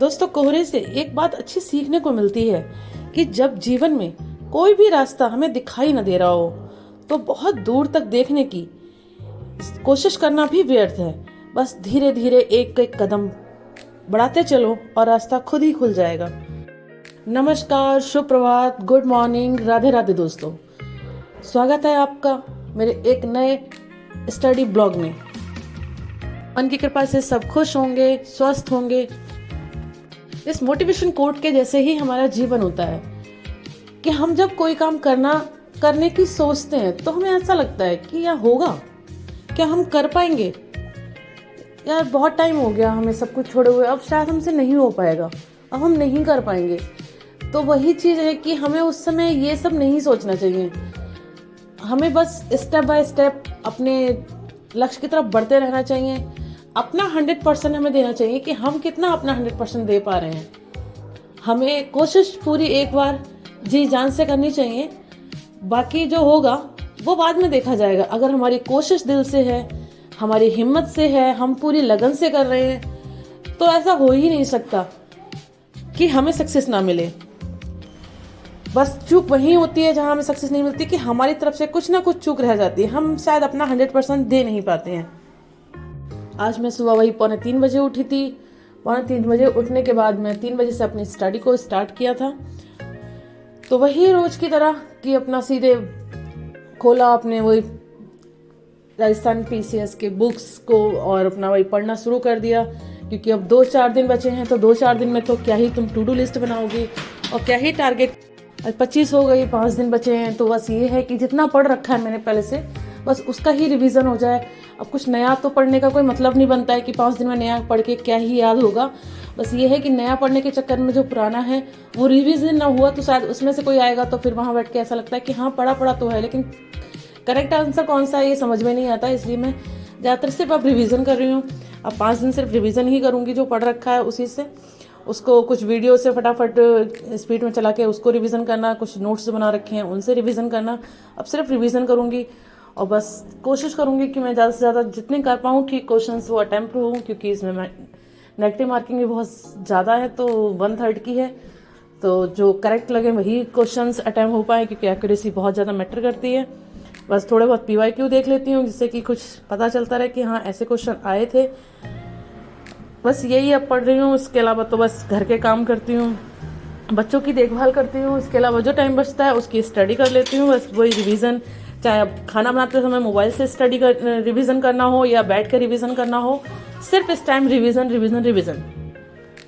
दोस्तों, कोहरे से एक बात अच्छी सीखने को मिलती है कि जब जीवन में कोई भी रास्ता हमें दिखाई न दे रहा हो तो बहुत दूर तक देखने की कोशिश करना भी व्यर्थ है। बस धीरे धीरे एक एक कदम बढ़ाते चलो और रास्ता खुद ही खुल जाएगा। नमस्कार, शुभ प्रभात, गुड मॉर्निंग, राधे राधे दोस्तों। स्वागत है आपका मेरे एक नए स्टडी ब्लॉग में। मन की कृपा से सब खुश होंगे, स्वस्थ होंगे। इस मोटिवेशन कोट के जैसे ही हमारा जीवन होता है कि हम जब कोई काम करने की सोचते हैं तो हमें ऐसा लगता है कि यार होगा क्या, हम कर पाएंगे, यार बहुत टाइम हो गया हमें सब कुछ छोड़े हुए, अब शायद हमसे नहीं हो पाएगा, अब हम नहीं कर पाएंगे। तो वही चीज़ है कि हमें उस समय ये सब नहीं सोचना चाहिए। हमें बस स्टेप बाय स्टेप अपने लक्ष्य की तरफ बढ़ते रहना चाहिए। अपना 100% हमें देना चाहिए कि हम कितना अपना 100% दे पा रहे हैं। हमें कोशिश पूरी एक बार जी जान से करनी चाहिए, बाकी जो होगा वो बाद में देखा जाएगा। अगर हमारी कोशिश दिल से है, हमारी हिम्मत से है, हम पूरी लगन से कर रहे हैं तो ऐसा हो ही नहीं सकता कि हमें सक्सेस ना मिले। बस चूक वहीं होती है जहां हमें सक्सेस नहीं मिलती कि हमारी तरफ से कुछ ना कुछ चूक रह जाती है, हम शायद अपना 100% दे नहीं पाते हैं। आज मैं सुबह वही 2:45 बजे उठी थी। 3:45 बजे उठने के बाद मैं 3 बजे से अपनी स्टडी को स्टार्ट किया था। तो वही रोज की तरह कि अपना सीधे खोला अपने वही राजस्थान पीसीएस के बुक्स को और अपना वही पढ़ना शुरू कर दिया, क्योंकि अब 2-4 दिन बचे हैं। तो 2-4 दिन में तो क्या ही तुम टू डू लिस्ट बनाओगे और क्या ही टारगेट। 25 हो गई, 5 दिन बचे हैं। तो बस ये है कि जितना पढ़ रखा है मैंने पहले से, बस उसका ही रिवीजन हो जाए। अब कुछ नया तो पढ़ने का कोई मतलब नहीं बनता है कि 5 दिन में नया पढ़ के क्या ही याद होगा। बस ये है कि नया पढ़ने के चक्कर में जो पुराना है वो रिवीजन ना हुआ तो शायद उसमें से कोई आएगा तो फिर वहाँ बैठ के ऐसा लगता है कि हाँ पढ़ा तो है, लेकिन करेक्ट आंसर कौन सा है ये समझ में नहीं आता। इसलिए मैं ज़्यादातर सिर्फ अब रिवीजन कर रही हूँ। अब 5 दिन सिर्फ रिवीजन ही करूँगी, जो पढ़ रखा है उसी से। उसको कुछ वीडियो से फटाफट स्पीड में चला के उसको रिवीजन करना, कुछ नोट्स बना रखे हैं उनसे रिवीजन करना। अब सिर्फ रिवीजन करूँगी और बस कोशिश करूँगी कि मैं ज़्यादा से ज़्यादा जितने कर पाऊँ ठीक क्वेश्चंस वो अटैम्प्ट हूँ, क्योंकि इसमें मैं नेगेटिव मार्किंग भी बहुत ज़्यादा है, तो 1/3 की है। तो जो करेक्ट लगे वही क्वेश्चंस अटैम्प्ट हो पाए, क्योंकि एक्यूरेसी बहुत ज़्यादा मैटर करती है। बस थोड़े बहुत PYQ देख लेती हूँ जिससे कि कुछ पता चलता रहे कि हाँ ऐसे क्वेश्चन आए थे। बस यही अब पढ़ रही हूँ। इसके अलावा तो बस घर के काम करती हूँ, बच्चों की देखभाल करती हूँ। इसके अलावा जो टाइम बचता है उसकी स्टडी कर लेती हूँ। बस वही रिवीजन, चाहे अब खाना बनाते समय मोबाइल से रिवीजन करना हो या बैठ कर रिवीजन करना हो, सिर्फ इस टाइम रिवीजन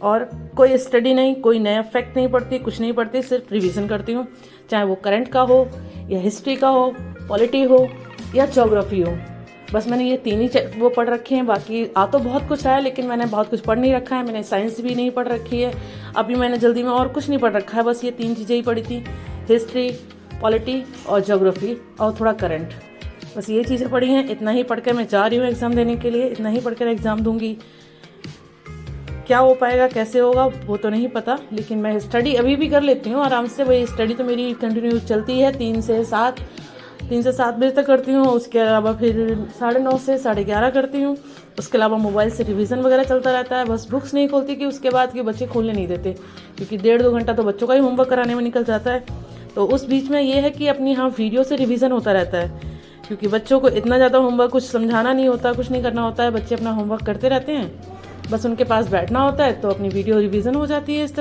और कोई स्टडी नहीं, कोई नया फैक्ट नहीं पढ़ती, कुछ नहीं पढ़ती, सिर्फ रिवीजन करती हूँ। चाहे वो करंट का हो या हिस्ट्री का हो, पॉलिटी हो या ज्योग्राफी हो। बस मैंने ये 3 ही वो पढ़ रखे हैं। बाकी आ तो बहुत कुछ है, लेकिन मैंने बहुत कुछ पढ़ नहीं रखा है। मैंने साइंस भी नहीं पढ़ रखी है। अभी मैंने जल्दी में और कुछ नहीं पढ़ रखा है, बस ये 3 चीज़ें ही पढ़ी थी, हिस्ट्री, पॉलिटी और ज्योग्राफी और थोड़ा करंट। बस ये चीज़ें पढ़ी हैं। इतना ही पढ़ के मैं जा रही हूँ एग्ज़ाम देने के लिए। इतना ही पढ़ कर एग्ज़ाम दूंगी। क्या हो पाएगा, कैसे होगा वो तो नहीं पता, लेकिन मैं स्टडी अभी भी कर लेती हूँ आराम से। वही स्टडी तो मेरी कंटिन्यू चलती है 3 से 7 बजे तक करती हूँ। उसके अलावा फिर 9:30 से 11:30 करती हूँ। उसके अलावा मोबाइल से रिवीजन वगैरह चलता रहता है। बस बुक्स नहीं खोलती कि उसके बाद के बच्चे खोलने नहीं देते, क्योंकि 1.5-2 घंटा तो बच्चों का ही होमवर्क कराने में निकल जाता है। तो उस बीच में ये है कि अपनी वीडियो से रिवीजन होता रहता है, क्योंकि बच्चों को इतना ज़्यादा होमवर्क कुछ समझाना नहीं होता, कुछ नहीं करना होता है। बच्चे अपना होमवर्क करते रहते हैं, बस उनके पास बैठना होता है, तो अपनी वीडियो रिवीजन हो जाती है। इस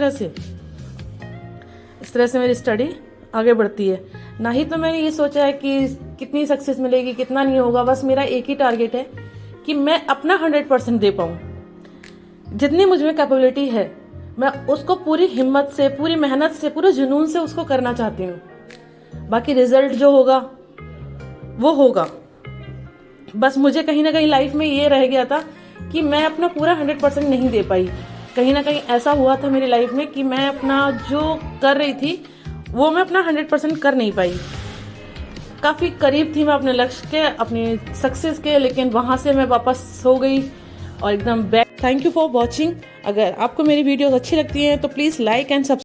तरह से मेरी स्टडी आगे बढ़ती है। ना ही तो मैंने ये सोचा है कि कितनी सक्सेस मिलेगी, कितना नहीं होगा। बस मेरा एक ही टारगेट है कि मैं अपना 100% दे पाऊँ। जितनी मुझ में कैपेबिलिटी है मैं उसको पूरी हिम्मत से, पूरी मेहनत से, पूरे जुनून से उसको करना चाहती हूँ। बाकी रिजल्ट जो होगा वो होगा। बस मुझे कहीं ना कहीं लाइफ में ये रह गया था कि मैं अपना पूरा 100% नहीं दे पाई। कहीं ना कहीं ऐसा हुआ था मेरी लाइफ में कि मैं अपना जो कर रही थी वो मैं अपना 100% कर नहीं पाई। काफ़ी करीब थी मैं अपने लक्ष्य के, अपनी सक्सेस के, लेकिन वहाँ से मैं वापस हो गई और एकदम back. Thank you for watching. अगर आपको मेरी वीडियोस अच्छी लगती हैं तो प्लीज़ लाइक एंड सब्सक्राइब।